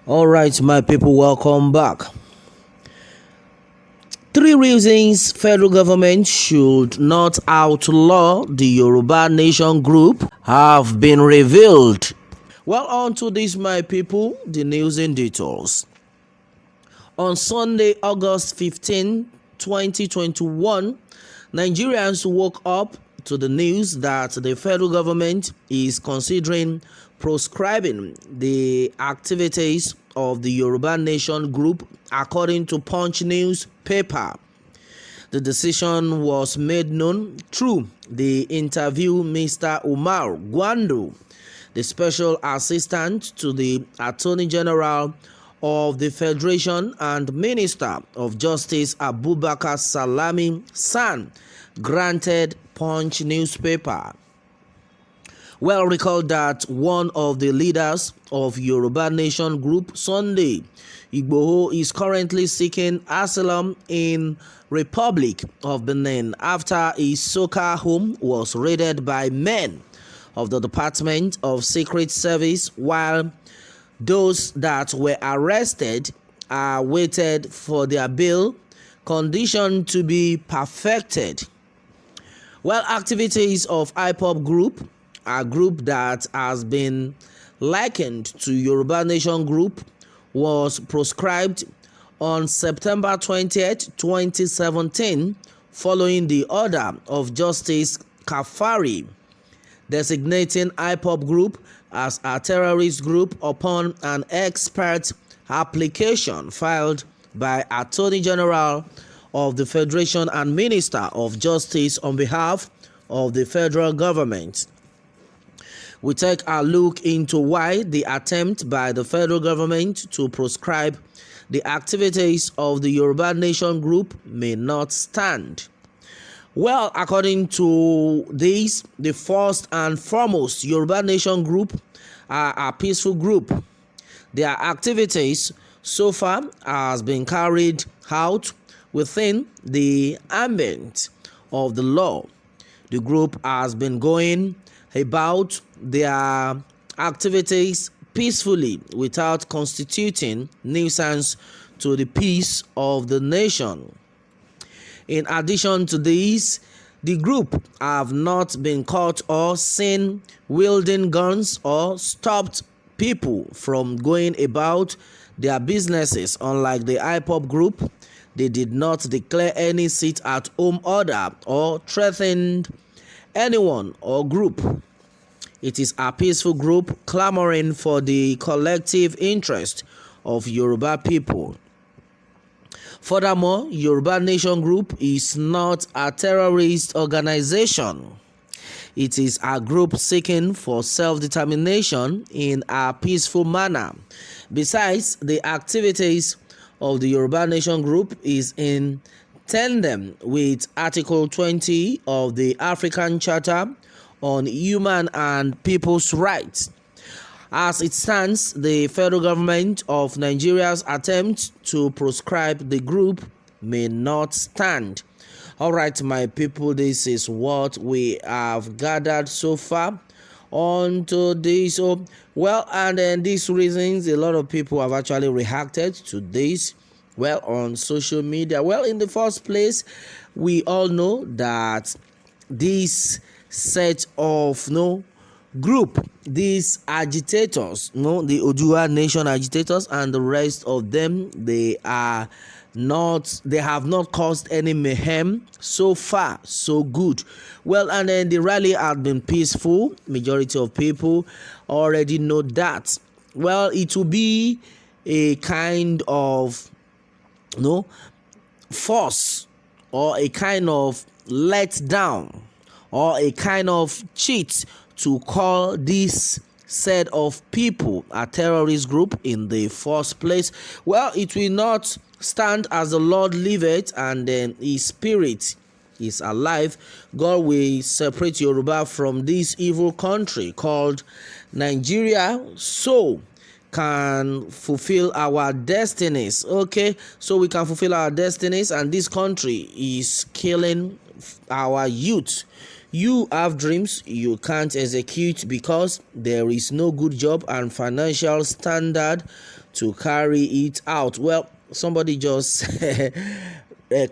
All right, my people, welcome back. 3 reasons federal government should not outlaw the Yoruba Nation group have been revealed. Well, on to this, my people, the news in details. On Sunday, August 15, 2021, Nigerians woke up to the news that the federal government is considering proscribing the activities of the Yoruba Nation group, according to Punch newspaper. The decision was made known through the interview Mr. Umar Gwando, the special assistant to the Attorney General of the Federation and Minister of Justice Abubakar Salami San, granted Punch newspaper. Well, recall that one of the leaders of Yoruba Nation group, Sunday Igboho, is currently seeking asylum in Republic of Benin after his Soka home was raided by men of the Department of Secret Service, while those that were arrested are waited for their bail condition to be perfected. Well, activities of IPOP group, a group that has been likened to Yoruba Nation group, was proscribed on September 20th, 2017, following the order of Justice Kafari, designating IPOP group as a terrorist group upon an expert application filed by Attorney General of the Federation and Minister of Justice on behalf of the federal government. We take a look into why the attempt by the federal government to proscribe the activities of the Yoruba Nation group may not stand. Well, according to this, the first and foremost, Yoruba Nation group are a peaceful group. Their activities so far has been carried out within the ambit of the law. The group has been going about their activities peacefully without constituting nuisance to the peace of the nation. In addition to this, the group have not been caught or seen wielding guns or stopped people from going about their businesses. Unlike the IPOP group, they did not declare any sit-at-home order or threatened anyone or group. It is a peaceful group clamoring for the collective interest of Yoruba people. Furthermore, Yoruba Nation Group is not a terrorist organization. It is a group seeking for self-determination in a peaceful manner. Besides, the activities of the Yoruba Nation Group is in tandem with Article 20 of the African Charter on Human and People's Rights. As it stands, the federal government of Nigeria's attempt to proscribe the group may not stand. All right, my people, this is what we have gathered so far onto this. Well, and then these reasons, a lot of people have actually reacted to this, well, on social media. Well, in the first place, we all know that this set of group, these agitators, the Oodua Nation agitators and the rest of them, they have not caused any mayhem. So far so good. Well, and then the rally has been peaceful. Majority of people already know that. Well, it will be a kind of force or a kind of let down or a kind of cheat to call this set of people a terrorist group in the first place. Well, it will not stand as the Lord liveth and then his spirit is alive. God will separate Yoruba from this evil country called Nigeria, so can fulfill our destinies. Okay, so we can fulfill our destinies, and this country is killing our youth. You have dreams you can't execute because there is no good job and financial standard to carry it out. Well, somebody just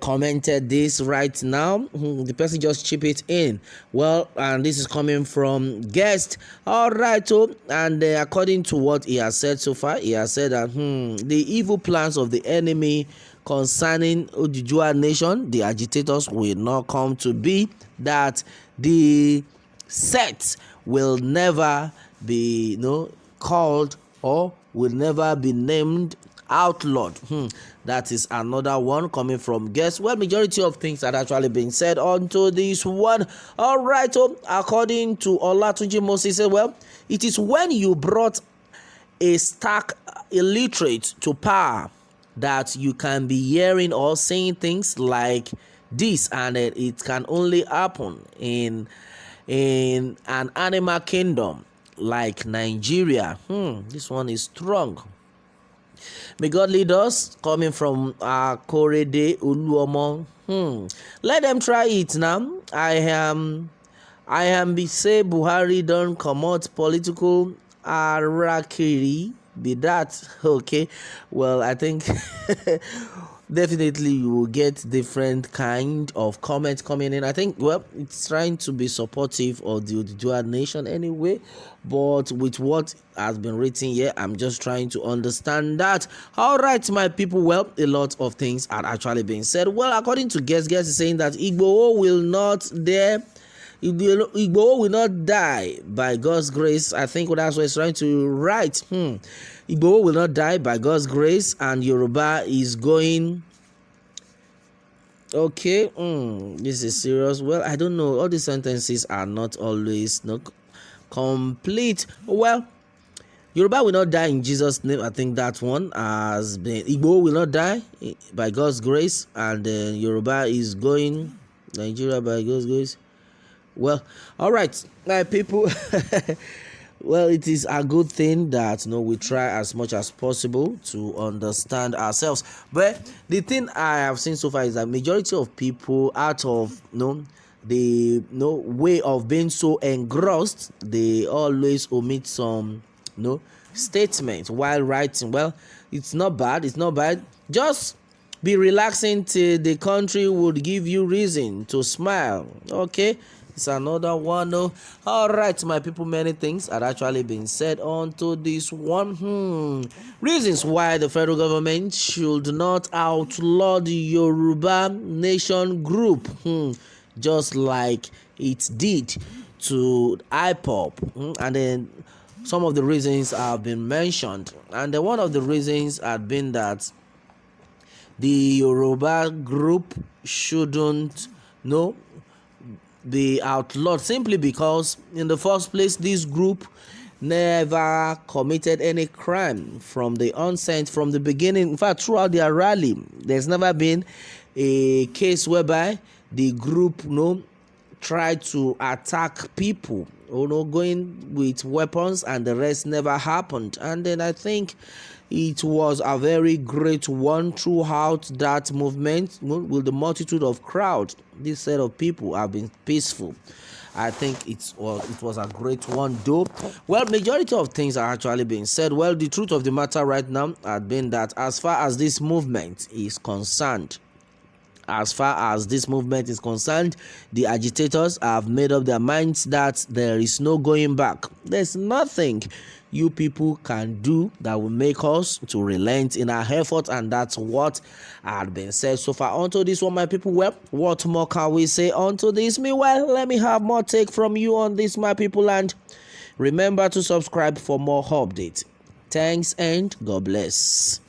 commented this right now. The person just chip it in. Well, and this is coming from guest. All right, so and according to what he has said so far, he has said that the evil plans of the enemy concerning 0ÜTLÀW nation, the agitators, will not come to be. That the sect will never be called or will never be named outlawed. That is another one coming from guests. Well, majority of things had actually been said onto this one. All right, so according to Olatunji Moses, said, well, it is when you brought a stark illiterate to power that you can be hearing or saying things like this, and it can only happen in an animal kingdom like Nigeria. This one is strong. May God lead us, coming from Korede Uluomo. Let them try it now. I am be say Buhari don't come out political arakiri. Be that okay? Well, I think definitely you will get different kind of comments coming in. I think, well, it's trying to be supportive of the 0ÜTLÀW nation anyway, but with what has been written here, I'm just trying to understand that. All right, my people, well, a lot of things are actually being said. Well, according to guest is saying that Igboho will not Igboho will not die by God's grace. I think that's what he's trying to write. Igboho will not die by God's grace, and Yoruba is going. Okay, this is serious. Well, I don't know. All these sentences are not always complete. Well, Yoruba will not die in Jesus' name. I think that one has been. Igboho will not die by God's grace, and Yoruba is going. Nigeria by God's grace. Well, all right, my people. Well, it is a good thing that we try as much as possible to understand ourselves. But the thing I have seen so far is that majority of people, out of the way of being so engrossed, they always omit some statements while writing. Well, it's not bad. It's not bad. Just be relaxing till the country would give you reason to smile. Okay. It's another one. All right, my people, many things had actually been said onto this one. Reasons why the federal government should not outlaw the Yoruba nation group, just like it did to IPOP. And then some of the reasons have been mentioned, and then one of the reasons had been that the Yoruba group shouldn't be outlawed, simply because in the first place this group never committed any crime from the onset, from the beginning. In fact, throughout their rally, there's never been a case whereby the group tried to attack people going with weapons, and the rest never happened. And then I think it was a very great one throughout that movement. With the multitude of crowd, this set of people have been peaceful. I think it was a great one, though. Well, majority of things are actually being said. Well, the truth of the matter right now had been that as far as this movement is concerned, the agitators have made up their minds that there is no going back. There's nothing you people can do that will make us to relent in our effort, and that's what had been said so far onto this one, my people. Well, what more can we say onto this? Meanwhile, let me have more take from you on this, my people, and remember to subscribe for more updates. Thanks and God bless.